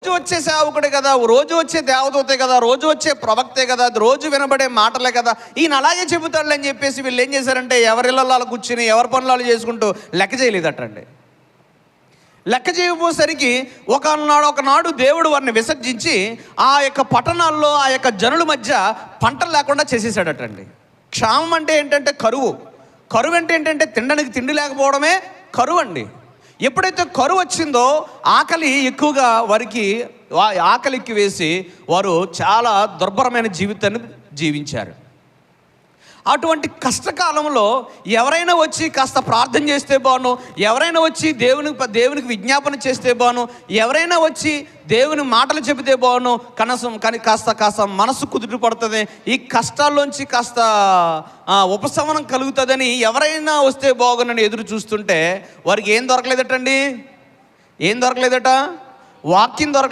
రోజు వచ్చే సేవకుడే కదా, రోజు వచ్చే దేవదూతే కదా, రోజు వచ్చే ప్రవక్తే కదా, రోజు వినబడే మాటలే కదా, ఈయన అలాగే చెబుతాడు అని చెప్పేసి వీళ్ళు ఏం చేశారంటే ఎవరిళ్ళలో కూర్చుని ఎవరి పనులు చేసుకుంటూ లెక్క చేయలేదటండి. లెక్క చేయబోసరికి ఒకనాడు దేవుడు వారిని విసర్జించి ఆ యొక్క పట్టణాల్లో ఆ యొక్క జనుల మధ్య పంటలు లేకుండా చేసేసాడటండి. క్షామం అంటే ఏంటంటే కరువు అంటే ఏంటంటే తినడానికి తిండి లేకపోవడమే కరువు అండి. ఎప్పుడైతే కరువు వచ్చిందో ఆకలి ఎక్కువగా వారికి ఆకలికి వేసి వారు చాలా దుర్భరమైన జీవితాన్ని జీవించారు. అటువంటి కష్టకాలంలో ఎవరైనా వచ్చి కాస్త ప్రార్థన చేస్తే బాను, ఎవరైనా వచ్చి దేవునికి విజ్ఞాపన చేస్తే బాను, ఎవరైనా వచ్చి దేవుని మాటలు చెబితే బాను, కానీ కాస్త మనసు కుదుట పడుతుంది, ఈ కష్టాల్లోంచి కాస్త ఉపశమనం కలుగుతుందని ఎవరైనా వస్తే బాగునని ఎదురు చూస్తుంటే వారికి ఏం దొరకలేదటండి, వాక్యం దొరక